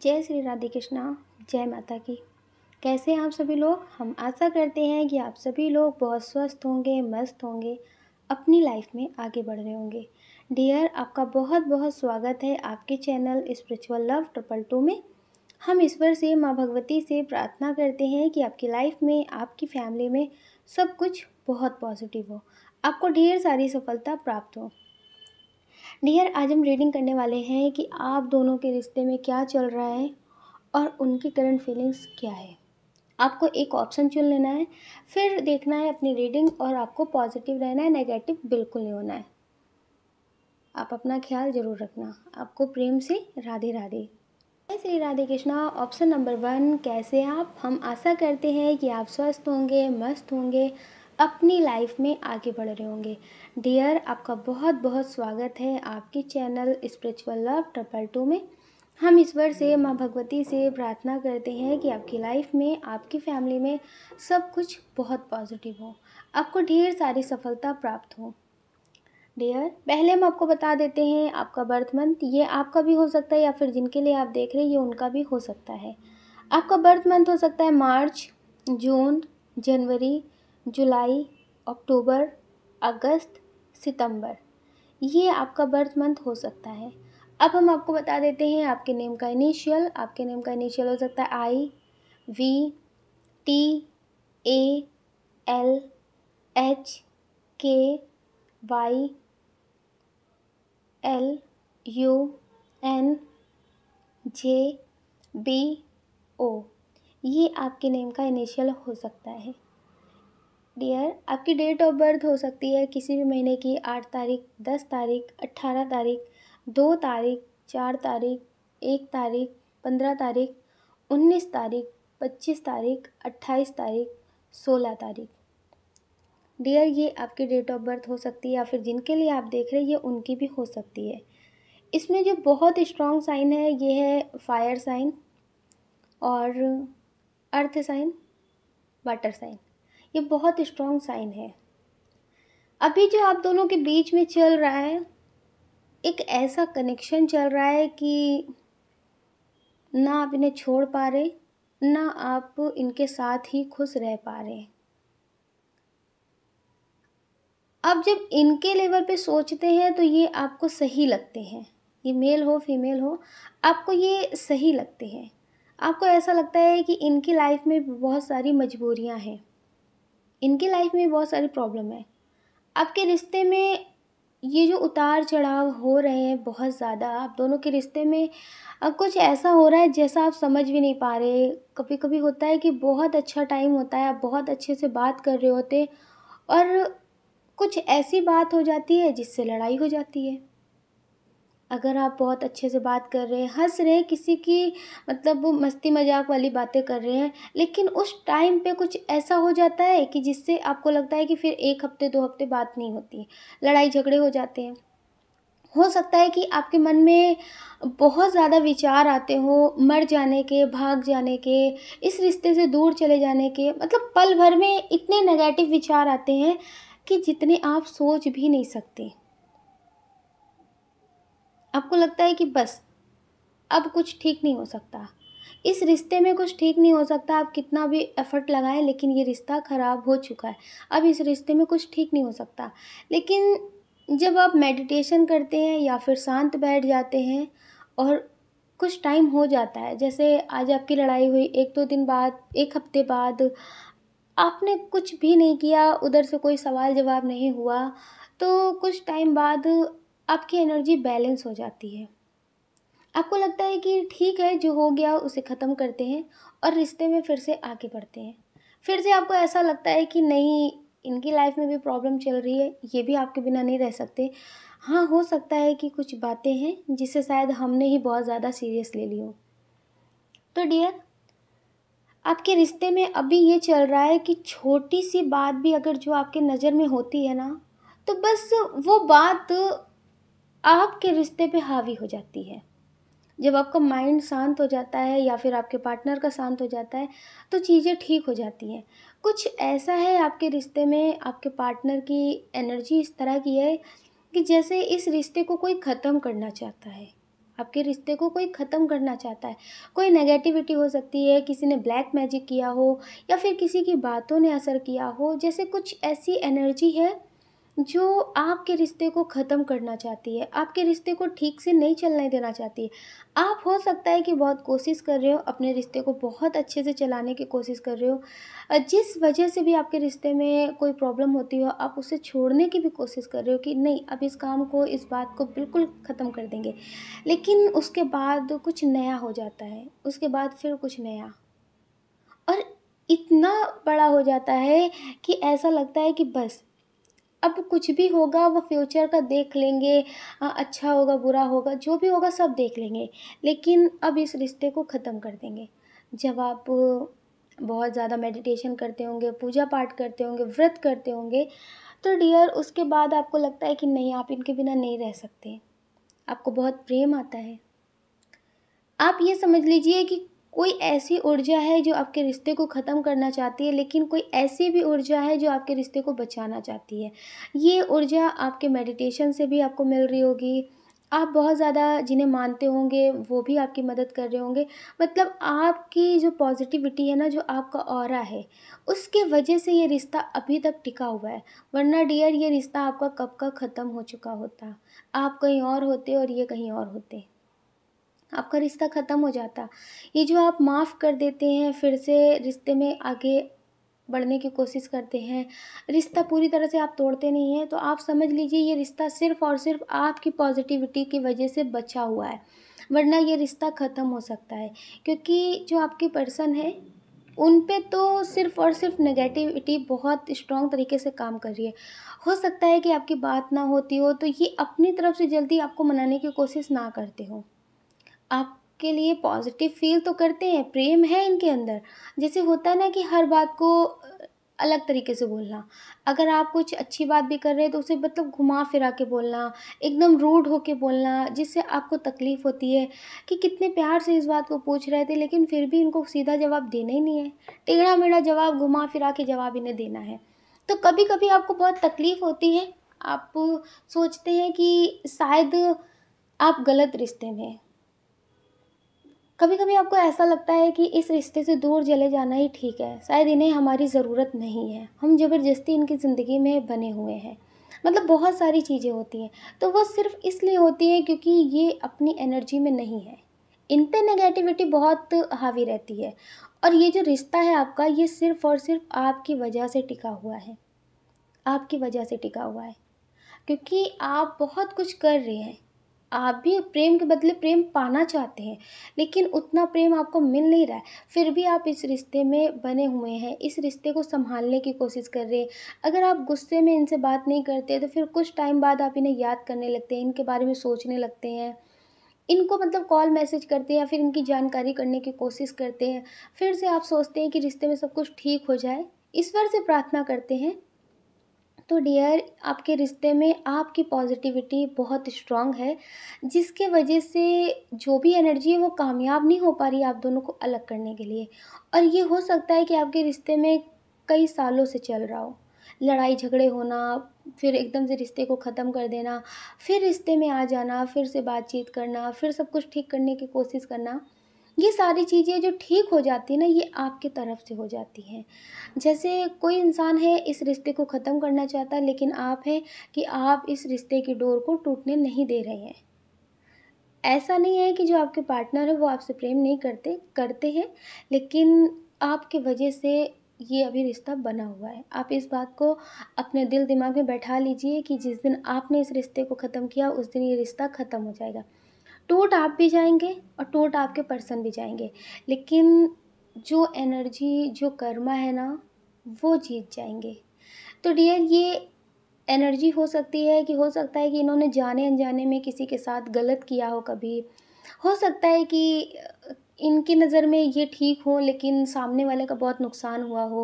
जय श्री राधे कृष्णा। जय माता की। कैसे हैं आप सभी लोग। हम आशा करते हैं कि आप सभी लोग बहुत स्वस्थ होंगे, मस्त होंगे, अपनी लाइफ में आगे बढ़ रहे होंगे। डियर, आपका बहुत बहुत स्वागत है आपके चैनल स्पिरिचुअल लव 222 में। हम ईश्वर से, माँ भगवती से प्रार्थना करते हैं कि आपकी लाइफ में, आपकी फैमिली में सब कुछ बहुत पॉजिटिव हो, आपको ढेर सारी सफलता प्राप्त हो। डियर, आज हम रीडिंग करने वाले हैं कि आप दोनों के रिश्ते में क्या चल रहा है और उनकी करंट फीलिंग्स क्या है। आपको एक ऑप्शन चुन लेना है, फिर देखना है अपनी रीडिंग और आपको पॉजिटिव रहना है, नेगेटिव बिल्कुल नहीं होना है। आप अपना ख्याल ज़रूर रखना। आपको प्रेम से राधे राधे। जय श्री राधे कृष्णा। ऑप्शन नंबर 1, कैसे आप। हम आशा करते हैं कि आप स्वस्थ होंगे, मस्त होंगे, अपनी लाइफ में आगे बढ़ रहे होंगे। डियर, आपका बहुत बहुत स्वागत है आपके चैनल स्पिरिचुअल लव 222 में। हम ईश्वर से, माँ भगवती से प्रार्थना करते हैं कि आपकी लाइफ में, आपकी फैमिली में सब कुछ बहुत पॉजिटिव हो, आपको ढेर सारी सफलता प्राप्त हो। डियर, पहले हम आपको बता देते हैं आपका बर्थ मंथ। ये आपका भी हो सकता है या फिर जिनके लिए आप देख रहे हैं ये उनका भी हो सकता है। आपका बर्थ मंथ हो सकता है मार्च, जून, जनवरी, जुलाई, अक्टूबर, अगस्त, सितंबर। ये आपका बर्थ मंथ हो सकता है। अब हम आपको बता देते हैं आपके नेम का इनिशियल। आपके नेम का इनिशियल हो सकता है I, V, T, A, L, H, K, Y, L, U, N, J, B, O. ये आपके नेम का इनिशियल हो सकता है। डियर, आपकी डेट ऑफ बर्थ हो सकती है किसी भी महीने की 8 तारीख, 10 तारीख, 18 तारीख, 2 तारीख, 4 तारीख, 1 तारीख, 15 तारीख, 19 तारीख, 25 तारीख, 28 तारीख, 16 तारीख। डियर, ये आपकी डेट ऑफ बर्थ हो सकती है या फिर जिनके लिए आप देख रहे हैं ये उनकी भी हो सकती है। इसमें जो बहुत स्ट्रॉन्ग साइन है ये है फायर साइन और अर्थ साइन, वाटर साइन। ये बहुत स्ट्रॉन्ग साइन है। अभी जो आप दोनों के बीच में चल रहा है, एक ऐसा कनेक्शन चल रहा है कि ना आप इन्हें छोड़ पा रहे, ना आप इनके साथ ही खुश रह पा रहे। अब जब इनके लेवल पे सोचते हैं तो ये आपको सही लगते हैं। ये मेल हो फीमेल हो, आपको ये सही लगते हैं। आपको ऐसा लगता है कि इनकी लाइफ में बहुत सारी मजबूरियां हैं, इनकी लाइफ में बहुत सारी प्रॉब्लम है। आपके रिश्ते में ये जो उतार चढ़ाव हो रहे हैं बहुत ज़्यादा, आप दोनों के रिश्ते में अब कुछ ऐसा हो रहा है जैसा आप समझ भी नहीं पा रहे। कभी कभी होता है कि बहुत अच्छा टाइम होता है, आप बहुत अच्छे से बात कर रहे होते और कुछ ऐसी बात हो जाती है जिससे लड़ाई हो जाती है। अगर आप बहुत अच्छे से बात कर रहे हैं, हंस रहे हैं, किसी की मतलब वो मस्ती मजाक वाली बातें कर रहे हैं, लेकिन उस टाइम पे कुछ ऐसा हो जाता है कि जिससे आपको लगता है कि फिर 1 हफ्ते 2 हफ्ते बात नहीं होती, लड़ाई झगड़े हो जाते हैं। हो सकता है कि आपके मन में बहुत ज़्यादा विचार आते हो, मर जाने के, भाग जाने के, इस रिश्ते से दूर चले जाने के। मतलब पल भर में इतने नेगेटिव विचार आते हैं कि जितने आप सोच भी नहीं सकते। आपको लगता है कि बस अब कुछ ठीक नहीं हो सकता, इस रिश्ते में कुछ ठीक नहीं हो सकता। आप कितना भी एफर्ट लगाएं लेकिन ये रिश्ता ख़राब हो चुका है, अब इस रिश्ते में कुछ ठीक नहीं हो सकता। लेकिन जब आप मेडिटेशन करते हैं या फिर शांत बैठ जाते हैं और कुछ टाइम हो जाता है, जैसे आज आपकी लड़ाई हुई, 1-2 दिन बाद, 1 हफ्ते बाद आपने कुछ भी नहीं किया, उधर से कोई सवाल जवाब नहीं हुआ, तो कुछ टाइम बाद आपकी एनर्जी बैलेंस हो जाती है। आपको लगता है कि ठीक है, जो हो गया उसे ख़त्म करते हैं और रिश्ते में फिर से आगे बढ़ते हैं। फिर से आपको ऐसा लगता है कि नहीं, इनकी लाइफ में भी प्रॉब्लम चल रही है, ये भी आपके बिना नहीं रह सकते। हाँ, हो सकता है कि कुछ बातें हैं जिसे शायद हमने ही बहुत ज़्यादा सीरियस ले ली हो। तो डियर, आपके रिश्ते में अभी ये चल रहा है कि छोटी सी बात भी अगर जो आपके नज़र में होती है ना, तो बस वो बात आपके रिश्ते पे हावी हो जाती है। जब आपका माइंड शांत हो जाता है या फिर आपके पार्टनर का शांत हो जाता है तो चीज़ें ठीक हो जाती हैं। कुछ ऐसा है आपके रिश्ते में, आपके पार्टनर की एनर्जी इस तरह की है कि जैसे इस रिश्ते को कोई ख़त्म करना चाहता है। आपके रिश्ते को कोई ख़त्म करना चाहता है। कोई नेगेटिविटी हो सकती है, किसी ने ब्लैक मैजिक किया हो या फिर किसी की बातों ने असर किया हो, जैसे कुछ ऐसी एनर्जी है जो आपके रिश्ते को ख़त्म करना चाहती है, आपके रिश्ते को ठीक से नहीं चलने देना चाहती है। आप हो सकता है कि बहुत कोशिश कर रहे हो, अपने रिश्ते को बहुत अच्छे से चलाने की कोशिश कर रहे हो। जिस वजह से भी आपके रिश्ते में कोई प्रॉब्लम होती हो, आप उसे छोड़ने की भी कोशिश कर रहे हो कि नहीं, अब इस काम को, इस बात को बिल्कुल ख़त्म कर देंगे। लेकिन उसके बाद कुछ नया हो जाता है, उसके बाद फिर कुछ नया, और इतना बड़ा हो जाता है कि ऐसा लगता है कि बस अब कुछ भी होगा वो फ्यूचर का देख लेंगे। अच्छा होगा, बुरा होगा, जो भी होगा सब देख लेंगे, लेकिन अब इस रिश्ते को ख़त्म कर देंगे। जब आप बहुत ज़्यादा मेडिटेशन करते होंगे, पूजा पाठ करते होंगे, व्रत करते होंगे, तो डियर उसके बाद आपको लगता है कि नहीं, आप इनके बिना नहीं रह सकते। आपको बहुत प्रेम आता है। आप ये समझ लीजिए कि कोई ऐसी ऊर्जा है जो आपके रिश्ते को ख़त्म करना चाहती है, लेकिन कोई ऐसी भी ऊर्जा है जो आपके रिश्ते को बचाना चाहती है। ये ऊर्जा आपके मेडिटेशन से भी आपको मिल रही होगी। आप बहुत ज़्यादा जिन्हें मानते होंगे वो भी आपकी मदद कर रहे होंगे। मतलब आपकी जो पॉज़िटिविटी है ना, जो आपका ऑरा है, उसके वजह से ये रिश्ता अभी तक टिका हुआ है। वरना डियर ये रिश्ता आपका कब का ख़त्म हो चुका होता। आप कहीं और होते और ये कहीं और होते। आपका रिश्ता ख़त्म हो जाता। ये जो आप माफ़ कर देते हैं, फिर से रिश्ते में आगे बढ़ने की कोशिश करते हैं, रिश्ता पूरी तरह से आप तोड़ते नहीं हैं, तो आप समझ लीजिए ये रिश्ता सिर्फ़ और सिर्फ़ आपकी पॉज़िटिविटी की वजह से बचा हुआ है, वरना ये रिश्ता ख़त्म हो सकता है। क्योंकि जो आपकी पर्सन है, उन पे तो सिर्फ़ और सिर्फ़ नेगेटिविटी बहुत स्ट्रॉन्ग तरीके से काम कर रही है। हो सकता है कि आपकी बात ना होती हो, तो ये अपनी तरफ से जल्दी आपको मनाने की कोशिश ना करते हों। आपके लिए पॉज़िटिव फ़ील तो करते हैं, प्रेम है इनके अंदर। जैसे होता है ना कि हर बात को अलग तरीके से बोलना। अगर आप कुछ अच्छी बात भी कर रहे हैं तो उसे मतलब घुमा-फिरा के बोलना, एकदम रूड होके बोलना, जिससे आपको तकलीफ़ होती है कि कितने प्यार से इस बात को पूछ रहे थे, लेकिन फिर भी इनको सीधा जवाब देना ही नहीं है। टेढ़ा-मेढ़ा जवाब, घुमा-फिरा के जवाब इन्हें देना है। तो कभी-कभी आपको बहुत तकलीफ़ होती है। आप सोचते हैं कि शायद आप गलत रिश्ते में हैं। कभी-कभी आपको ऐसा लगता है कि इस रिश्ते से दूर चले जाना ही ठीक है, शायद इन्हें हमारी ज़रूरत नहीं है, हम ज़बरदस्ती इनकी ज़िंदगी में बने हुए हैं। मतलब बहुत सारी चीज़ें होती हैं, तो वो सिर्फ़ इसलिए होती हैं क्योंकि ये अपनी एनर्जी में नहीं है। इन पे नेगेटिविटी बहुत हावी रहती है, और ये जो रिश्ता है आपका, ये सिर्फ़ और सिर्फ़ आपकी वजह से टिका हुआ है, आपकी वजह से टिका हुआ है। क्योंकि आप बहुत कुछ कर रहे हैं। आप भी प्रेम के बदले प्रेम पाना चाहते हैं, लेकिन उतना प्रेम आपको मिल नहीं रहा है। फिर भी आप इस रिश्ते में बने हुए हैं, इस रिश्ते को सँभालने की कोशिश कर रहे हैं। अगर आप गुस्से में इनसे बात नहीं करते, तो फिर कुछ टाइम बाद आप इन्हें याद करने लगते हैं, इनके बारे में सोचने लगते हैं। इनको मतलब कॉल मैसेज करते हैं या फिर इनकी जानकारी करने की कोशिश करते हैं। फिर से आप सोचते हैं कि रिश्ते में सब कुछ ठीक हो जाए, ईश्वर से प्रार्थना करते हैं। तो डियर आपके रिश्ते में आपकी पॉजिटिविटी बहुत स्ट्रॉन्ग है, जिसके वजह से जो भी एनर्जी है वो कामयाब नहीं हो पा रही है आप दोनों को अलग करने के लिए। और ये हो सकता है कि आपके रिश्ते में कई सालों से चल रहा हो, लड़ाई झगड़े होना, फिर एकदम से रिश्ते को ख़त्म कर देना, फिर रिश्ते में आ जाना, फिर से बातचीत करना, फिर सब कुछ ठीक करने की कोशिश करना। ये सारी चीज़ें जो ठीक हो जाती हैं ना, ये आपकी तरफ से हो जाती हैं। जैसे कोई इंसान है इस रिश्ते को ख़त्म करना चाहता है, लेकिन आप हैं कि आप इस रिश्ते की डोर को टूटने नहीं दे रहे हैं। ऐसा नहीं है कि जो आपके पार्टनर है वो आपसे प्रेम नहीं करते, करते हैं, लेकिन आपकी वजह से ये अभी रिश्ता बना हुआ है। आप इस बात को अपने दिल दिमाग में बैठा लीजिए कि जिस दिन आपने इस रिश्ते को ख़त्म किया, उस दिन ये रिश्ता ख़त्म हो जाएगा। टूट आप भी जाएँगे और टूट आपके पर्सन भी जाएँगे। लेकिन जो एनर्जी, जो कर्मा है ना, वो जीत जाएँगे। तो डियर ये एनर्जी हो सकती है कि हो सकता है कि इन्होंने जाने-अनजाने में किसी के साथ गलत किया हो कभी। हो सकता है कि इनकी नज़र में ये ठीक हो, लेकिन सामने वाले का बहुत नुकसान हुआ हो।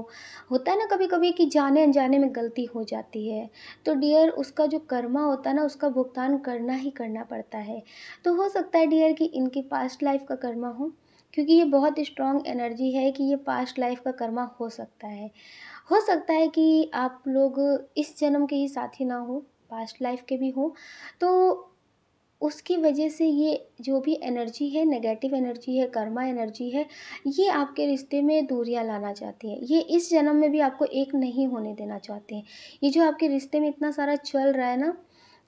होता है ना कभी-कभी कि जाने-अनजाने में गलती हो जाती है। तो डियर उसका जो कर्मा होता है ना, उसका भुगतान करना ही करना पड़ता है। तो हो सकता है डियर कि इनकी पास्ट लाइफ़ का कर्मा हो, क्योंकि ये बहुत स्ट्रॉन्ग एनर्जी है कि ये पास्ट लाइफ़ का कर्मा हो सकता है। हो सकता है कि आप लोग इस जन्म के ही साथी ना हो, पास्ट लाइफ़ के भी हों। तो उसकी वजह से ये जो भी एनर्जी है, नेगेटिव एनर्जी है, कर्मा एनर्जी है, ये आपके रिश्ते में दूरियाँ लाना चाहती है। ये इस जन्म में भी आपको एक नहीं होने देना चाहते हैं। ये जो आपके रिश्ते में इतना सारा चल रहा है ना,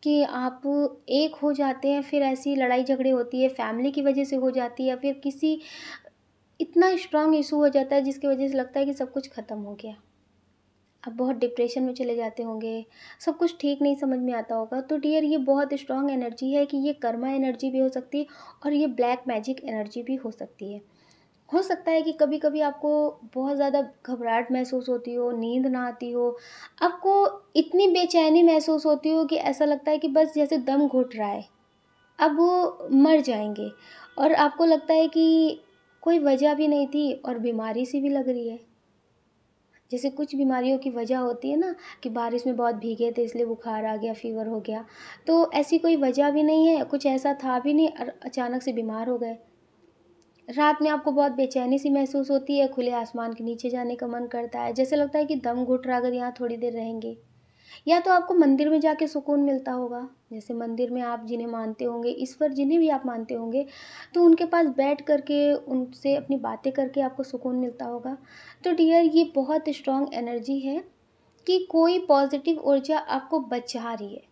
कि आप एक हो जाते हैं, फिर ऐसी लड़ाई झगड़े होती है, फैमिली की वजह से हो जाती है, या फिर किसी इतना स्ट्रॉन्ग इशू हो जाता है जिसकी वजह से लगता है कि सब कुछ ख़त्म हो गया। आप बहुत डिप्रेशन में चले जाते होंगे, सब कुछ ठीक नहीं समझ में आता होगा। तो डियर, ये बहुत स्ट्रॉन्ग एनर्जी है कि ये कर्मा एनर्जी भी हो सकती है और ये ब्लैक मैजिक एनर्जी भी हो सकती है। हो सकता है कि कभी-कभी आपको बहुत ज़्यादा घबराहट महसूस होती हो, नींद ना आती हो, आपको इतनी बेचैनी महसूस होती हो कि ऐसा लगता है कि बस जैसे दम घुट रहा है, अब वो मर जाएँगे, और आपको लगता है कि कोई वजह भी नहीं थी और बीमारी सी भी लग रही है। जैसे कुछ बीमारियों की वजह होती है ना, कि बारिश में बहुत भीगे थे इसलिए बुखार आ गया, फ़ीवर हो गया। तो ऐसी कोई वजह भी नहीं है, कुछ ऐसा था भी नहीं और अचानक से बीमार हो गए। रात में आपको बहुत बेचैनी सी महसूस होती है, खुले आसमान के नीचे जाने का मन करता है, जैसे लगता है कि दम घुट रहा अगर यहाँ थोड़ी देर रहेंगे। या तो आपको मंदिर में जाके सुकून मिलता होगा, जैसे मंदिर में आप जिन्हें मानते होंगे, ईश्वर जिन्हें भी आप मानते होंगे, तो उनके पास बैठ कर के उनसे अपनी बातें करके आपको सुकून मिलता होगा। तो डियर, ये बहुत स्ट्रॉन्ग एनर्जी है कि कोई पॉज़िटिव ऊर्जा आपको बचा रही है।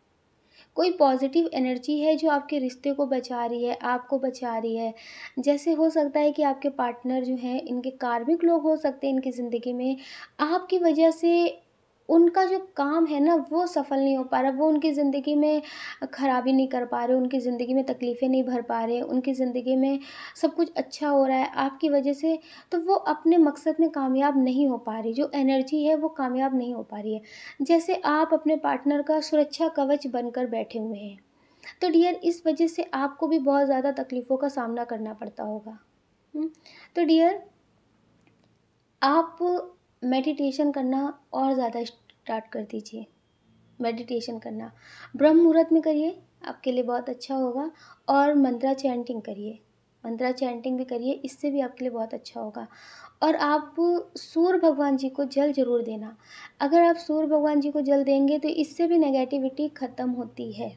कोई पॉज़िटिव एनर्जी है जो आपके रिश्ते को बचा रही है, आपको बचा रही है। जैसे हो सकता है कि आपके पार्टनर जो हैं, इनके कार्मिक लोग हो सकते हैं इनकी ज़िंदगी में, आपकी वजह से उनका जो काम है ना, वो सफल नहीं हो पा रहा, वो उनकी ज़िंदगी में खराबी नहीं कर पा रहे, उनकी ज़िंदगी में तकलीफ़ें नहीं भर पा रहे, उनकी ज़िंदगी में सब कुछ अच्छा हो रहा है आपकी वजह से, तो वो अपने मकसद में कामयाब नहीं हो पा रही, जो एनर्जी है वो कामयाब नहीं हो पा रही है। जैसे आप अपने पार्टनर का सुरक्षा कवच बनकर बैठे हुए हैं। तो डियर, इस वजह से आपको भी बहुत ज़्यादा तकलीफ़ों का सामना करना पड़ता होगा। हुँ? तो डियर, आप मेडिटेशन करना और ज़्यादा स्टार्ट कर दीजिए। मेडिटेशन करना ब्रह्म मुहूर्त में करिए, आपके लिए बहुत अच्छा होगा, और मंत्रा चैंटिंग करिए। मंत्रा चैंटिंग भी करिए, इससे भी आपके लिए बहुत अच्छा होगा। और आप सूर्य भगवान जी को जल ज़रूर देना। अगर आप सूर्य भगवान जी को जल देंगे तो इससे भी नेगेटिविटी ख़त्म होती है।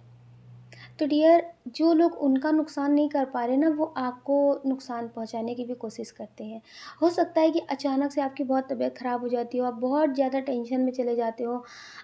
तो डियर, जो लोग उनका नुकसान नहीं कर पा रहे ना, वो आपको नुकसान पहुँचाने की भी कोशिश करते हैं। हो सकता है कि अचानक से आपकी बहुत तबीयत ख़राब हो जाती हो, आप बहुत ज़्यादा टेंशन में चले जाते हो।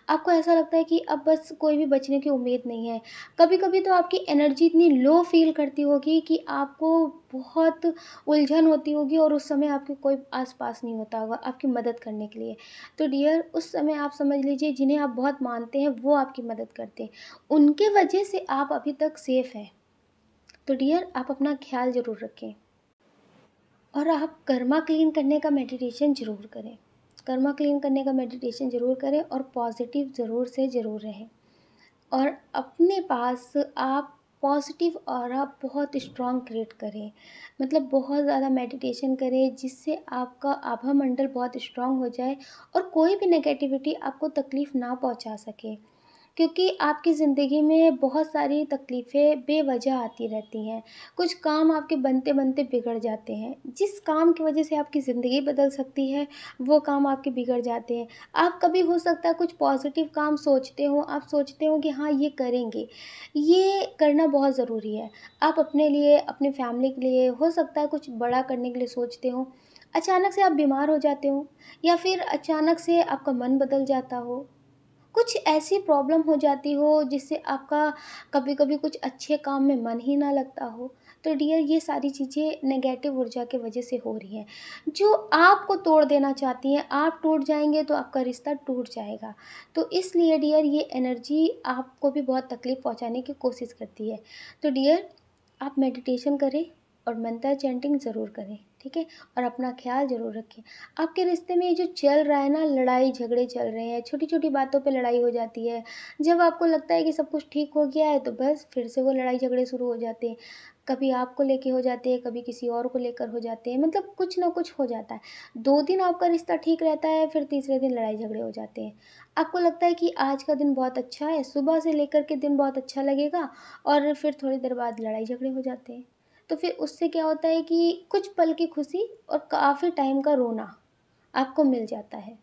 आपको ऐसा लगता है कि अब बस कोई भी बचने की उम्मीद नहीं है। कभी-कभी तो आपकी एनर्जी इतनी लो फ़ील करती होगी कि आपको बहुत उलझन होती होगी और उस समय आपके कोई आस-पास नहीं होता होगा आपकी मदद करने के लिए। तो डियर, उस समय आप समझ लीजिए जिन्हें आप बहुत मानते हैं वो आपकी मदद करते हैं। उनके वजह से आप अभी तक सेफ़ हैं। तो डियर, आप अपना ख़्याल ज़रूर रखें और आप कर्मा क्लीन करने का मेडिटेशन ज़रूर करें। कर्मा क्लीन करने का मेडिटेशन ज़रूर करें और पॉज़िटिव ज़रूर से ज़रूर रहें। और अपने पास आप पॉज़िटिव ऑरा बहुत स्ट्रॉन्ग क्रिएट करें। मतलब बहुत ज़्यादा मेडिटेशन करें जिससे आपका आभा मंडल बहुत स्ट्रॉन्ग हो जाए और कोई भी नेगेटिविटी आपको तकलीफ़ ना पहुँचा सके। क्योंकि आपकी ज़िंदगी में बहुत सारी तकलीफ़ें बेवजह आती रहती हैं। कुछ काम आपके बनते-बनते बिगड़ जाते हैं। जिस काम की वजह से आपकी ज़िंदगी बदल सकती है, वो काम आपके बिगड़ जाते हैं। आप कभी हो सकता है कुछ पॉज़िटिव काम सोचते हो, आप सोचते हो कि हाँ, ये करेंगे। ये करना बहुत ज़रूरी है। आप अपने लिए, अपनी फ़ैमिली के लिए, हो सकता है कुछ बड़ा करने के लिए सोचते हो। अचानक से आप बीमार हो जाते हो या फिर अचानक से आपका मन बदल जाता हो। कुछ ऐसी प्रॉब्लम हो जाती हो जिससे आपका कभी-कभी कुछ अच्छे काम में मन ही ना लगता हो। तो डियर, ये सारी चीज़ें नेगेटिव ऊर्जा की वजह से हो रही हैं, जो आपको तोड़ देना चाहती हैं। आप टूट जाएँगे तो आपका रिश्ता टूट जाएगा। तो इसलिए डियर, ये एनर्जी आपको भी बहुत तकलीफ़ पहुँचाने की कोशिश करती है। तो डियर, आप मेडिटेशन करें और मंत्र चैंटिंग ज़रूर करें, ठीक है? और अपना ख़्याल ज़रूर रखें। आपके रिश्ते में ये जो चल रहा है ना, लड़ाई झगड़े चल रहे हैं, छोटी-छोटी बातों पे लड़ाई हो जाती है। जब आपको लगता है कि सब कुछ ठीक हो गया है, तो बस फिर से वो लड़ाई झगड़े शुरू हो जाते हैं। कभी आपको लेके हो जाते हैं, कभी किसी और को लेकर हो जाते हैं, मतलब कुछ ना कुछ हो जाता है। 2 दिन आपका रिश्ता ठीक रहता है, फिर तीसरे दिन लड़ाई झगड़े हो जाते हैं। आपको लगता है कि आज का दिन बहुत अच्छा है, सुबह से लेकर के दिन बहुत अच्छा लगेगा, और फिर थोड़ी देर बाद लड़ाई झगड़े हो जाते हैं। तो फिर उससे क्या होता है कि कुछ पल की खुशी और काफ़ी टाइम का रोना आपको मिल जाता है।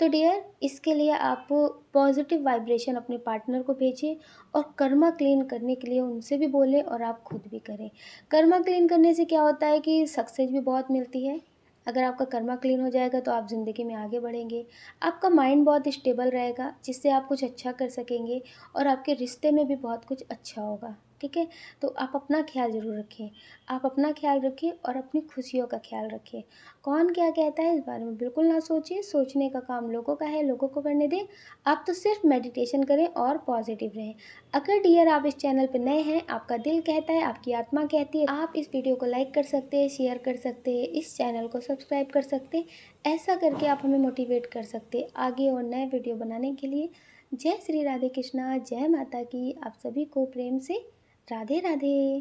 तो डियर, इसके लिए आप पॉजिटिव वाइब्रेशन अपने पार्टनर को भेजिए और कर्मा क्लीन करने के लिए उनसे भी बोलें और आप खुद भी करें। कर्मा क्लीन करने से क्या होता है कि सक्सेस भी बहुत मिलती है। अगर आपका कर्मा क्लीन हो जाएगा तो आप ज़िंदगी में आगे बढ़ेंगे। आपका माइंड बहुत स्टेबल रहेगा, जिससे आप कुछ अच्छा कर सकेंगे और आपके रिश्ते में भी बहुत कुछ अच्छा होगा। ठीक है? तो आप अपना ख्याल ज़रूर रखें। आप अपना ख्याल रखिए और अपनी खुशियों का ख्याल रखिए। कौन क्या कहता है इस बारे में बिल्कुल ना सोचिए, सोचने का काम लोगों का है, लोगों को करने दें। आप तो सिर्फ मेडिटेशन करें और पॉजिटिव रहें। अगर डियर आप इस चैनल पर नए हैं, आपका दिल कहता है, आपकी आत्मा कहती है, आप इस वीडियो को लाइक कर सकते हैं, शेयर कर सकते हैं, इस चैनल को सब्सक्राइब कर सकते हैं। ऐसा करके आप हमें मोटिवेट कर सकते हैं आगे और नए वीडियो बनाने के लिए। जय श्री राधे कृष्णा, जय माता की। आप सभी को प्रेम से राधे राधे।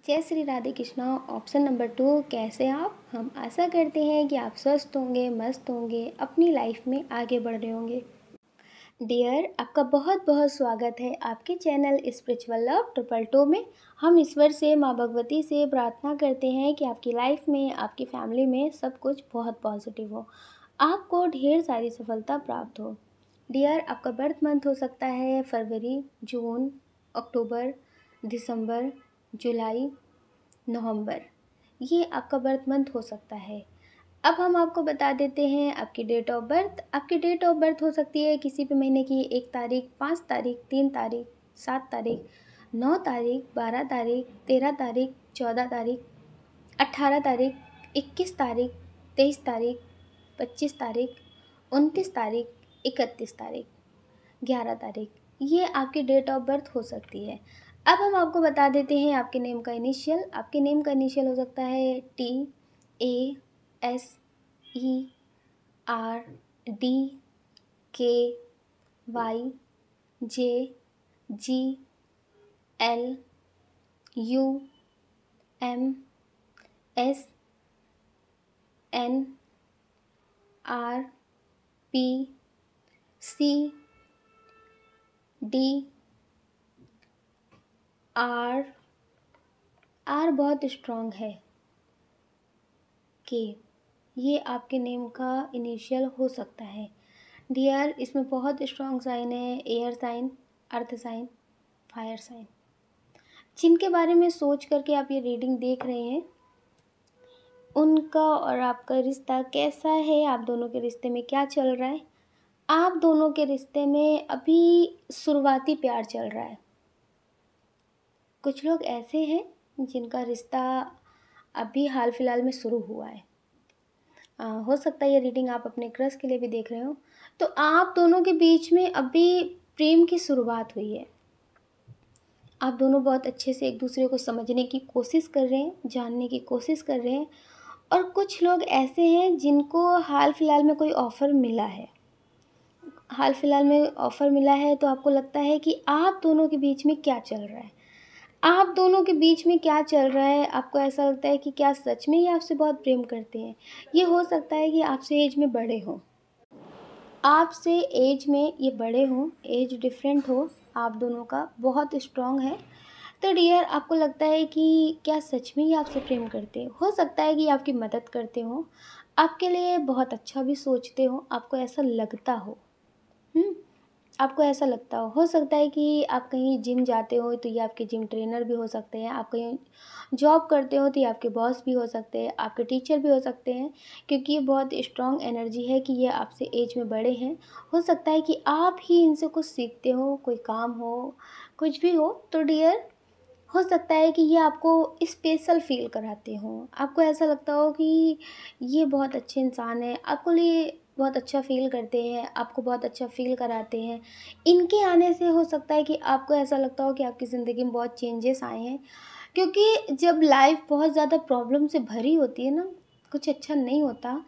जय श्री राधे कृष्णा। ऑप्शन नंबर 2, कैसे आप? हम आशा करते हैं कि आप स्वस्थ होंगे, मस्त होंगे, अपनी लाइफ में आगे बढ़ रहे होंगे। डियर, आपका बहुत बहुत स्वागत है आपके चैनल स्पिरिचुअल लव 222 में। हम ईश्वर से, माँ भगवती से प्रार्थना करते हैं कि आपकी लाइफ में, आपकी फैमिली में सब कुछ बहुत पॉजिटिव हो, आपको ढेर सारी सफलता प्राप्त हो। डियर, आपका बर्थ मंथ हो सकता है फरवरी, जून, अक्टूबर, दिसंबर, जुलाई, नवंबर। ये आपका बर्थ मंथ हो सकता है। अब हम आपको बता देते हैं आपकी डेट ऑफ बर्थ। आपकी डेट ऑफ बर्थ हो सकती है किसी भी महीने की 1 तारीख, 5 तारीख, 3 तारीख, 7 तारीख, 9 तारीख, 12 तारीख, 13 तारीख, 14 तारीख, 18 तारीख, 21 तारीख, 23 तारीख, 25 तारीख, 29 तारीख, 31 तारीख, 11 तारीख। ये आपकी डेट ऑफ बर्थ हो सकती है। अब हम आपको बता देते हैं आपके नेम का इनिशियल। आपके नेम का इनिशियल हो सकता है TASEEARDKYJR। आर बहुत स्ट्रॉन्ग है। के, ये आपके नेम का इनिशियल हो सकता है। डियर, इसमें बहुत स्ट्रॉन्ग साइन है, air sign, earth sign, fire sign, जिनके बारे में सोच करके आप ये रीडिंग देख रहे हैं। उनका और आपका रिश्ता कैसा है, आप दोनों के रिश्ते में क्या चल रहा है? आप दोनों के रिश्ते में अभी शुरुआती प्यार चल रहा है। कुछ लोग ऐसे हैं जिनका रिश्ता अभी हाल फिलहाल में शुरू हुआ है। हो सकता है ये रीडिंग आप अपने क्रश के लिए भी देख रहे हो। तो आप दोनों के बीच में अभी प्रेम की शुरुआत हुई है। आप दोनों बहुत अच्छे से एक दूसरे को समझने की कोशिश कर रहे हैं, जानने की कोशिश कर रहे हैं। और कुछ लोग ऐसे हैं जिनको हाल फिलहाल में कोई ऑफ़र मिला है। हाल फिलहाल में ऑफ़र मिला है तो आपको लगता है कि आप दोनों के बीच में क्या चल रहा है। आप दोनों के बीच में क्या चल रहा है, आपको ऐसा लगता है कि क्या सच में ही आपसे बहुत प्रेम करते हैं। ये हो सकता है कि आपसे एज में बड़े हों, आपसे एज में ये बड़े हों, एज डिफरेंट हो आप दोनों का, बहुत स्ट्रॉन्ग है। तो डियर, आपको लगता है कि क्या सच में ही आपसे प्रेम करते हैं। हो सकता है कि आपकी मदद करते हों, आपके लिए बहुत अच्छा भी सोचते हों, आपको ऐसा लगता हो। आपको ऐसा लगता हो सकता है कि आप कहीं जिम जाते हो तो ये आपके जिम ट्रेनर भी हो सकते हैं, आप कहीं जॉब करते हो तो ये आपके बॉस भी हो सकते हैं, आपके टीचर भी हो सकते हैं, क्योंकि ये बहुत स्ट्रॉन्ग एनर्जी है कि ये आपसे एज में बड़े हैं। हो सकता है कि आप ही इनसे कुछ सीखते हो, कोई काम हो, कुछ भी हो। तो डियर, हो सकता है कि ये आपको स्पेशल फ़ील कराते हों, आपको ऐसा लगता हो कि ये बहुत अच्छे इंसान हैं, आपको लिए बहुत अच्छा फ़ील करते हैं, आपको बहुत अच्छा फ़ील कराते हैं। इनके आने से हो सकता है कि आपको ऐसा लगता हो कि आपकी ज़िंदगी में बहुत चेंजेस आए हैं, क्योंकि जब लाइफ़ बहुत ज़्यादा प्रॉब्लम से भरी होती है ना, कुछ अच्छा नहीं होता,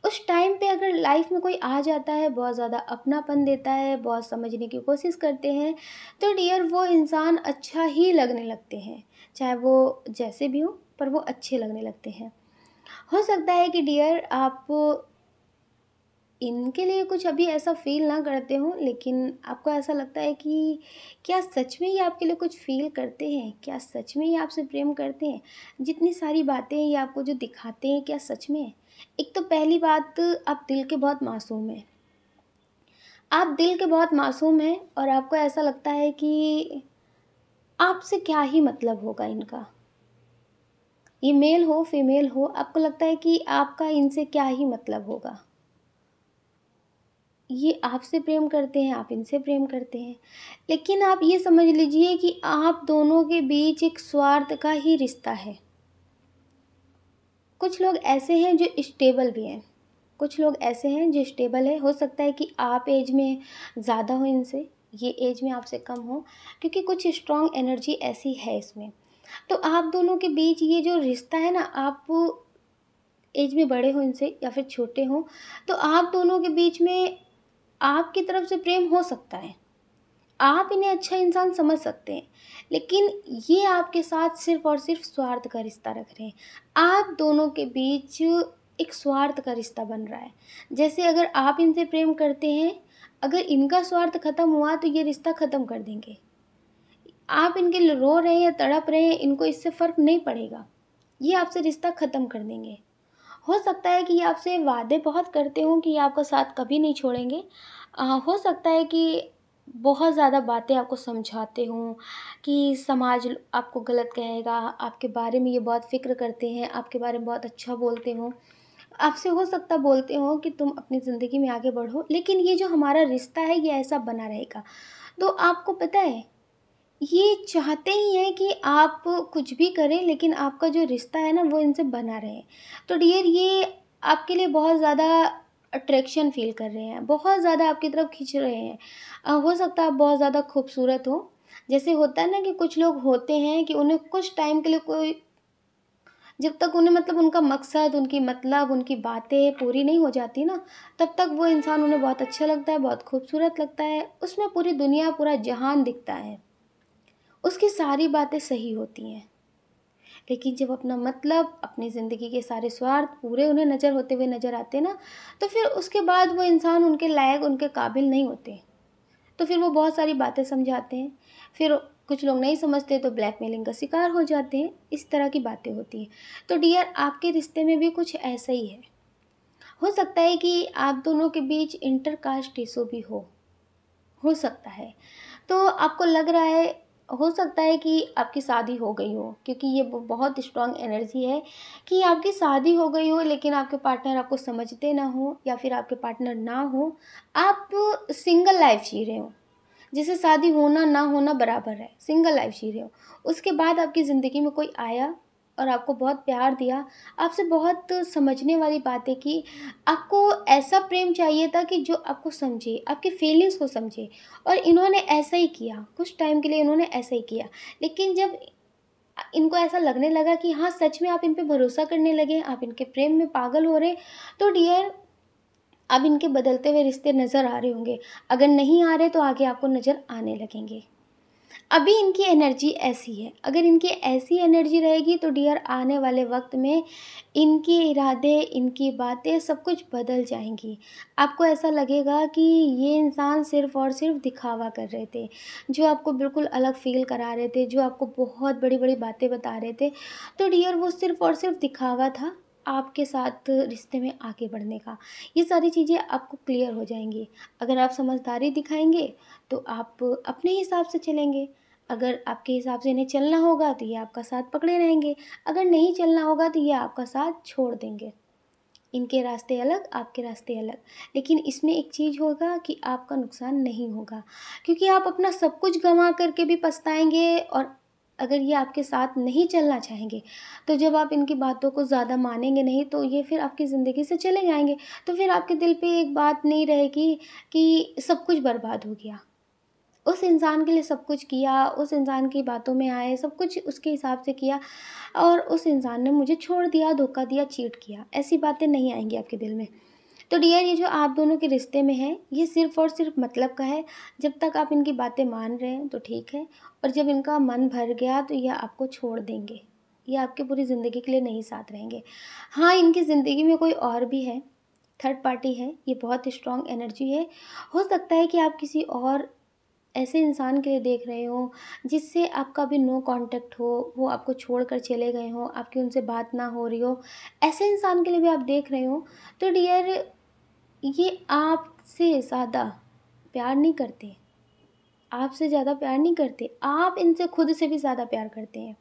उस टाइम पे अगर लाइफ में कोई आ जाता है, बहुत ज़्यादा अपनापन देता है, बहुत समझने की कोशिश करते हैं, तो डियर वो इंसान अच्छा ही लगने लगते हैं। चाहे वो जैसे भी हो, पर वो अच्छे लगने लगते हैं। हो सकता है कि डियर आप इनके लिए कुछ अभी ऐसा फ़ील ना करते हो, लेकिन आपको ऐसा लगता है कि क्या सच में ये आपके लिए कुछ फ़ील करते हैं? क्या सच में ये आपसे प्रेम करते हैं? जितनी सारी बातें ये आपको जो दिखाते हैं, क्या सच में है? एक तो पहली बात, आप दिल के बहुत मासूम हैं। आप दिल के बहुत मासूम हैं और आपको ऐसा लगता है कि आपसे क्या ही मतलब होगा इनका। ये मेल हो, फीमेल हो, आपको लगता है कि आपका इनसे क्या ही मतलब होगा। ये आपसे प्रेम करते हैं, आप इनसे प्रेम करते हैं। लेकिन आप ये समझ लीजिए कि आप दोनों के बीच एक स्वार्थ का ही रिश्ता है। कुछ लोग ऐसे हैं जो स्टेबल भी हैं, कुछ लोग ऐसे हैं जो स्टेबल है। हो सकता है कि आप एज में ज़्यादा हो इनसे, ये एज में आपसे कम हो, क्योंकि कुछ स्ट्रॉन्ग एनर्जी ऐसी है इसमें। तो आप दोनों के बीच ये जो रिश्ता है ना, आप एज में बड़े हो इनसे या फिर छोटे हो, तो आप दोनों के बीच में आपकी तरफ से प्रेम हो सकता है। आप इन्हें अच्छा इंसान समझ सकते हैं, लेकिन ये आपके साथ सिर्फ़ और सिर्फ़ स्वार्थ का रिश्ता रख रहे हैं। आप दोनों के बीच एक स्वार्थ का रिश्ता बन रहा है। जैसे अगर आप इनसे प्रेम करते हैं, अगर इनका स्वार्थ ख़त्म हुआ तो ये रिश्ता ख़त्म कर देंगे। आप इनके लिए रो रहे हैं या तड़प रहे हैं, इनको इससे फ़र्क नहीं पड़ेगा। ये आपसे रिश्ता ख़त्म कर देंगे। हो सकता है कि ये आपसे वादे बहुत करते हों कि ये आपका साथ कभी नहीं छोड़ेंगे। हो सकता है कि बहुत ज़्यादा बातें आपको समझाते हों कि समाज आपको गलत कहेगा, आपके बारे में ये बहुत फ़िक्र करते हैं, आपके बारे में बहुत अच्छा बोलते हों। आपसे हो सकता बोलते हों कि तुम अपनी ज़िंदगी में आगे बढ़ो, लेकिन ये जो हमारा रिश्ता है ये ऐसा बना रहेगा। तो आपको पता है, ये चाहते ही हैं कि आप कुछ भी करें, लेकिन आपका जो रिश्ता है ना वो इनसे बना रहे। तो डियर, ये आपके लिए बहुत ज़्यादा अट्रैक्शन फ़ील कर रहे हैं, बहुत ज़्यादा आपकी तरफ खींच रहे हैं। हो सकता है आप बहुत ज़्यादा खूबसूरत हो। जैसे होता है ना कि कुछ लोग होते हैं कि उन्हें कुछ टाइम के लिए कोई, जब तक उन्हें मतलब उनका मकसद, उनकी मतलब, उनकी बातें पूरी नहीं हो जाती ना, तब तक वो इंसान उन्हें बहुत अच्छा लगता है, बहुत खूबसूरत लगता है। उसमें पूरी दुनिया, पूरा जहान दिखता है। उसकी सारी बातें सही होती हैं। लेकिन जब अपना मतलब, अपनी ज़िंदगी के सारे स्वार्थ पूरे उन्हें नज़र होते हुए नज़र आते ना, तो फिर उसके बाद वो इंसान उनके लायक, उनके काबिल नहीं होते। तो फिर वो बहुत सारी बातें समझाते हैं। फिर कुछ लोग नहीं समझते तो ब्लैकमेलिंग का शिकार हो जाते हैं। इस तरह की बातें होती हैं। तो डियर, आपके रिश्ते में भी कुछ ऐसा ही है। हो सकता है कि आप दोनों के बीच इंटरकास्ट इशू भी हो सकता है। तो आपको लग रहा है, हो सकता है कि आपकी शादी हो गई हो, क्योंकि ये बहुत स्ट्रॉन्ग एनर्जी है कि आपकी शादी हो गई हो, लेकिन आपके पार्टनर आपको समझते ना हो या फिर आपके पार्टनर ना हो। आप सिंगल लाइफ जी रहे हो, जिसे शादी होना ना होना बराबर है, सिंगल लाइफ जी रहे हो। उसके बाद आपकी ज़िंदगी में कोई आया और आपको बहुत प्यार दिया, आपसे बहुत समझने वाली बातें की। आपको ऐसा प्रेम चाहिए था कि जो आपको समझे, आपकी फीलिंग्स को समझे, और इन्होंने ऐसा ही किया। कुछ टाइम के लिए इन्होंने ऐसा ही किया, लेकिन जब इनको ऐसा लगने लगा कि हाँ, सच में आप इन पे भरोसा करने लगे, आप इनके प्रेम में पागल हो रहे, तो डियर, अब इनके बदलते हुए रिश्ते नज़र आ रहे होंगे। अगर नहीं आ रहे तो आगे आपको नज़र आने लगेंगे। अभी इनकी एनर्जी ऐसी है। अगर इनकी ऐसी एनर्जी रहेगी तो डियर, आने वाले वक्त में इनके इरादे, इनकी बातें सब कुछ बदल जाएंगी। आपको ऐसा लगेगा कि ये इंसान सिर्फ़ और सिर्फ दिखावा कर रहे थे, जो आपको बिल्कुल अलग फ़ील करा रहे थे, जो आपको बहुत बड़ी बड़ी बातें बता रहे थे। तो डियर, वो सिर्फ़ और सिर्फ दिखावा था आपके साथ रिश्ते में आगे बढ़ने का। ये सारी चीज़ें आपको क्लियर हो जाएंगी। अगर आप समझदारी दिखाएंगे तो आप अपने हिसाब से चलेंगे। अगर आपके हिसाब से इन्हें चलना होगा तो ये आपका साथ पकड़े रहेंगे। अगर नहीं चलना होगा तो ये आपका साथ छोड़ देंगे। इनके रास्ते अलग, आपके रास्ते अलग। लेकिन इसमें एक चीज़ होगा कि आपका नुकसान नहीं होगा, क्योंकि आप अपना सब कुछ गँवा कर के भी पछताएँगे। और अगर ये आपके साथ नहीं चलना चाहेंगे, तो जब आप इनकी बातों को ज़्यादा मानेंगे नहीं, तो ये फिर आपकी ज़िंदगी से चले जाएँगे। तो फिर आपके दिल पे एक बात नहीं रहेगी कि सब कुछ बर्बाद हो गया। उस इंसान के लिए सब कुछ किया, उस इंसान की बातों में आए, सब कुछ उसके हिसाब से किया, और उस इंसान ने मुझे छोड़ दिया, धोखा दिया, चीट किया। ऐसी बातें नहीं आएँगी आपके दिल में। तो डियर, ये जो आप दोनों के रिश्ते में है, ये सिर्फ़ और सिर्फ मतलब का है। जब तक आप इनकी बातें मान रहे हैं तो ठीक है, और जब इनका मन भर गया तो ये आपको छोड़ देंगे। ये आपकी पूरी ज़िंदगी के लिए नहीं साथ रहेंगे। हाँ, इनकी ज़िंदगी में कोई और भी है, थर्ड पार्टी है, ये बहुत स्ट्रॉन्ग एनर्जी है। हो सकता है कि आप किसी और ऐसे इंसान के लिए देख रहे हो जिससे आपका भी नो कांटेक्ट हो, वो आपको छोड़कर चले गए हों, आपकी उनसे बात ना हो रही हो, ऐसे इंसान के लिए भी आप देख रहे हो। तो डियर, ये आपसे ज़्यादा प्यार नहीं करते, आपसे ज़्यादा प्यार नहीं करते, आप इनसे खुद से भी ज़्यादा प्यार करते हैं।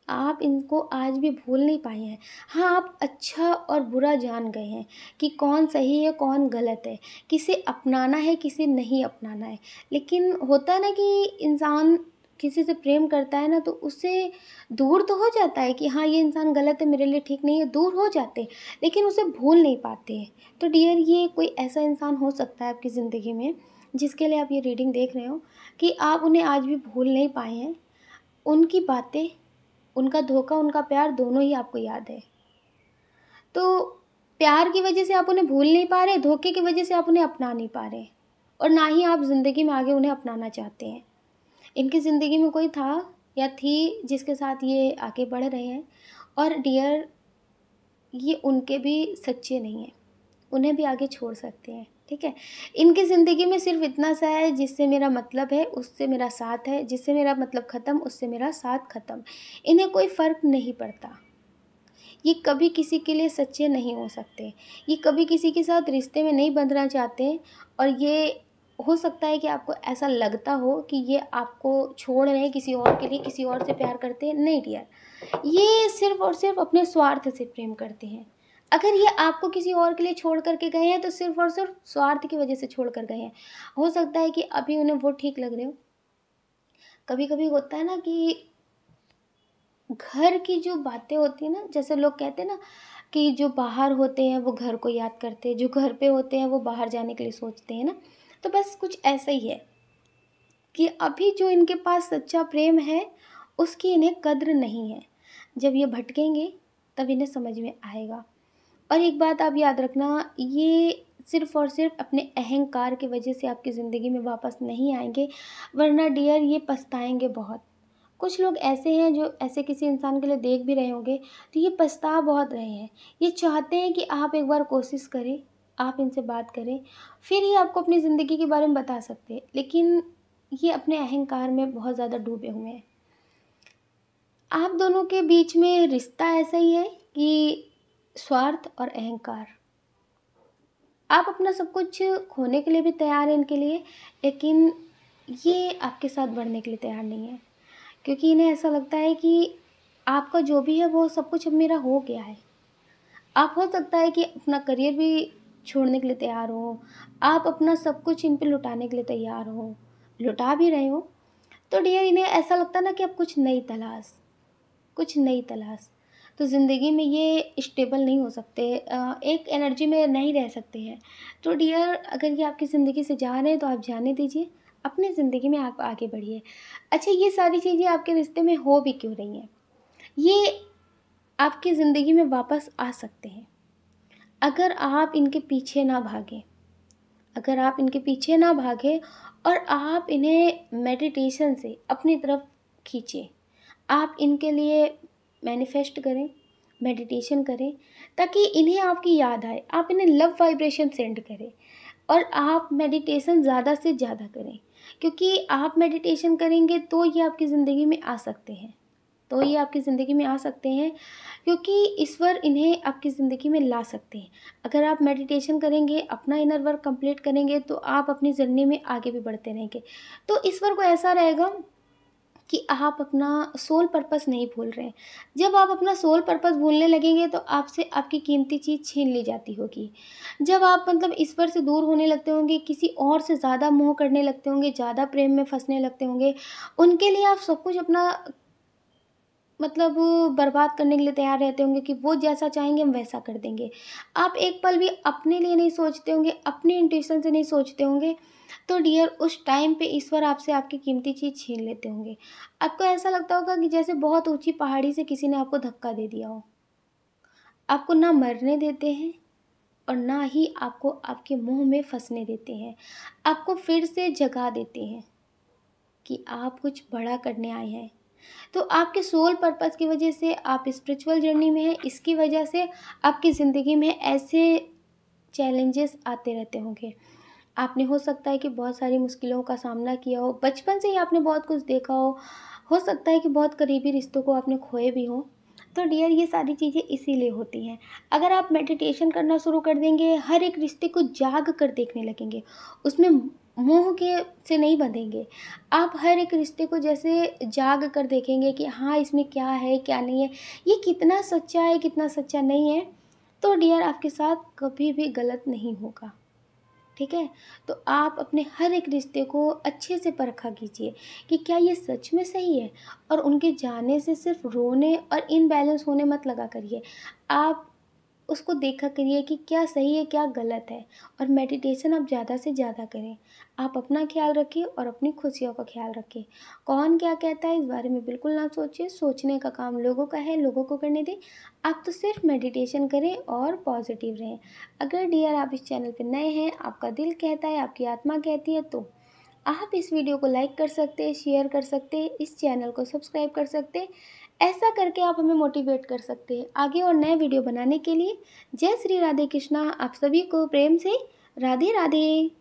आप इनको आज भी भूल नहीं पाए हैं। हाँ, आप अच्छा और बुरा जान गए हैं कि कौन सही है, कौन गलत है, किसे अपनाना है, किसे नहीं अपनाना है। लेकिन होता है ना कि इंसान किसी से प्रेम करता है ना, तो उससे दूर तो हो जाता है कि हाँ, ये इंसान गलत है, मेरे लिए ठीक नहीं है, दूर हो जाते हैं, लेकिन उसे भूल नहीं पाते हैं। तो डियर, ये कोई ऐसा इंसान हो सकता है आपकी ज़िंदगी में, जिसके लिए आप ये रीडिंग देख रहे हो, कि आप उन्हें आज भी भूल नहीं पाए हैं। उनकी बातें, उनका धोखा, उनका प्यार दोनों ही आपको याद है। तो प्यार की वजह से आप उन्हें भूल नहीं पा रहे, धोखे की वजह से आप उन्हें अपना नहीं पा रहे, और ना ही आप ज़िंदगी में आगे उन्हें अपनाना चाहते हैं। इनकी ज़िंदगी में कोई था या थी जिसके साथ ये आगे बढ़ रहे हैं, और डियर, ये उनके भी सच्चे नहीं हैं, उन्हें भी आगे छोड़ सकते हैं, ठीक है? इनकी ज़िंदगी में सिर्फ़ इतना सा है, जिससे मेरा मतलब है उससे मेरा साथ है, जिससे मेरा मतलब ख़त्म उससे मेरा साथ ख़त्म। इन्हें कोई फ़र्क नहीं पड़ता। ये कभी किसी के लिए सच्चे नहीं हो सकते, ये कभी किसी के साथ रिश्ते में नहीं बंधना चाहते, और ये हो सकता है कि आपको ऐसा लगता हो कि ये आपको छोड़ रहे हैं किसी और के लिए, किसी और से प्यार करते हैं। नहीं डियर, ये सिर्फ़ और सिर्फ़ अपने स्वार्थ से प्रेम करते हैं। अगर ये आपको किसी और के लिए छोड़ कर के गए हैं, तो सिर्फ़ और सिर्फ़ स्वार्थ की वजह से छोड़ कर गए हैं। हो सकता है कि अभी उन्हें वो ठीक लग रहे हो। कभी-कभी होता है ना कि घर की जो बातें होती हैं ना, जैसे लोग कहते हैं ना कि जो बाहर होते हैं वो घर को याद करते हैं, जो घर पे होते हैं वो बाहर जाने के लिए सोचते हैं ना। तो बस कुछ ऐसा ही है कि अभी जो इनके पास सच्चा प्रेम है, उसकी इन्हें कद्र नहीं है। जब ये भटकेंगे, तब इन्हें समझ में आएगा। और एक बात आप याद रखना, ये सिर्फ़ और सिर्फ़ अपने अहंकार की वजह से आपकी ज़िंदगी में वापस नहीं आएँगे, वरना डियर, ये पछताएँगे बहुत। कुछ लोग ऐसे हैं जो ऐसे किसी इंसान के लिए देख भी रहे होंगे, तो ये पछता बहुत रहे हैं। ये चाहते हैं कि आप एक बार कोशिश करें, आप इनसे बात करें, फिर ये आपको अपनी ज़िंदगी के बारे में बता सकते हैं। लेकिन ये अपने अहंकार में बहुत ज़्यादा डूबे हुए हैं। आप दोनों के बीच में रिश्ता ऐसा ही है कि स्वार्थ और अहंकार। आप अपना सब कुछ खोने के लिए भी तैयार हैं इनके लिए, लेकिन ये आपके साथ बढ़ने के लिए तैयार नहीं है। क्योंकि इन्हें ऐसा लगता है कि आपका जो भी है वो सब कुछ अब मेरा हो गया है। आप हो सकता है कि अपना करियर भी छोड़ने के लिए तैयार हो, आप अपना सब कुछ इन पे लुटाने के लिए तैयार हो, लुटा भी रहे हो। तो डियर, इन्हें ऐसा लगता है ना कि अब कुछ नई तलाश। तो ज़िंदगी में ये स्टेबल नहीं हो सकते, एक एनर्जी में नहीं रह सकते हैं। तो डियर, अगर ये आपकी ज़िंदगी से जा रहे हैं तो आप जाने दीजिए, अपनी ज़िंदगी में आप आगे बढ़िए। अच्छा, ये सारी चीज़ें आपके रिश्ते में हो भी क्यों रही हैं? ये आपकी ज़िंदगी में वापस आ सकते हैं, अगर आप इनके पीछे ना भागें। अगर आप इनके पीछे ना भागें और आप इन्हें मेडिटेशन से अपनी तरफ खींचें। आप इनके लिए मैनिफेस्ट करें, मेडिटेशन करें, ताकि इन्हें आपकी याद आए। आप इन्हें लव वाइब्रेशन सेंड करें, और आप मेडिटेशन ज़्यादा से ज़्यादा करें, क्योंकि आप मेडिटेशन करेंगे तो ये आपकी ज़िंदगी में आ सकते हैं। क्योंकि ईश्वर इन्हें आपकी ज़िंदगी में ला सकते हैं। अगर आप मेडिटेशन करेंगे, अपना इनर वर्क कंप्लीट करेंगे, तो आप अपनी जर्नी में आगे भी बढ़ते रहेंगे। तो ईश्वर को ऐसा रहेगा कि आप अपना सोल पर्पस नहीं भूल रहे हैं। जब आप अपना सोल पर्पस भूलने लगेंगे, तो आपसे आपकी कीमती चीज़ छीन ली जाती होगी। जब आप मतलब ईश्वर से दूर होने लगते होंगे, किसी और से ज़्यादा मोह करने लगते होंगे, ज़्यादा प्रेम में फँसने लगते होंगे, उनके लिए आप सब कुछ अपना मतलब बर्बाद करने के लिए तैयार रहते होंगे कि वो जैसा चाहेंगे हम वैसा कर देंगे। आप एक पल भी अपने लिए नहीं सोचते होंगे, अपने इंट्यूशन से नहीं सोचते होंगे, तो डियर, उस टाइम पे ईश्वर आपसे आपकी कीमती चीज़ छीन लेते होंगे। आपको ऐसा लगता होगा कि जैसे बहुत ऊँची पहाड़ी से किसी ने आपको धक्का दे दिया हो। आपको ना मरने देते हैं, और ना ही आपको आपके मुँह में फँसने देते हैं। आपको फिर से जगा देते हैं कि आप कुछ बड़ा करने आए हैं। तो आपके सोल पर्पस की वजह से आप स्पिरिचुअल जर्नी में हैं, इसकी वजह से आपकी ज़िंदगी में ऐसे चैलेंजेस आते रहते होंगे। आपने हो सकता है कि बहुत सारी मुश्किलों का सामना किया हो, बचपन से ही आपने बहुत कुछ देखा हो सकता है कि बहुत करीबी रिश्तों को आपने खोए भी हो। तो डियर, ये सारी चीज़ें इसीलिए होती हैं। अगर आप मेडिटेशन करना शुरू कर देंगे, हर एक रिश्ते को जाग कर देखने लगेंगे, उसमें मोह के से नहीं बंधेंगे। आप हर एक रिश्ते को जैसे जाग कर देखेंगे कि हाँ, इसमें क्या है, क्या नहीं है, ये कितना सच्चा है, कितना सच्चा नहीं है, तो डियर आपके साथ कभी भी गलत नहीं होगा। ठीक है? तो आप अपने हर एक रिश्ते को अच्छे से परखा कीजिए कि क्या ये सच में सही है, और उनके जाने से सिर्फ़ रोने और इम्बैलेंस होने मत लगा करिए। आप उसको देखा करिए कि क्या सही है, क्या गलत है, और मेडिटेशन आप ज़्यादा से ज़्यादा करें। आप अपना ख़्याल रखिए और अपनी खुशियों का ख़्याल रखिए। कौन क्या कहता है इस बारे में बिल्कुल ना सोचिए, सोचने का काम लोगों का है, लोगों को करने दें। आप तो सिर्फ़ मेडिटेशन करें और पॉज़िटिव रहें। अगर डियर आप इस चैनल पे नए हैं, आपका दिल कहता है, आपकी आत्मा कहती है, तो आप इस वीडियो को लाइक कर सकते हैं, शेयर कर सकते हैं, इस चैनल को सब्सक्राइब कर सकते हैं। ऐसा करके आप हमें मोटिवेट कर सकते हैं आगे और नए वीडियो बनाने के लिए। जय श्री राधे कृष्णा। आप सभी को प्रेम से राधे राधे।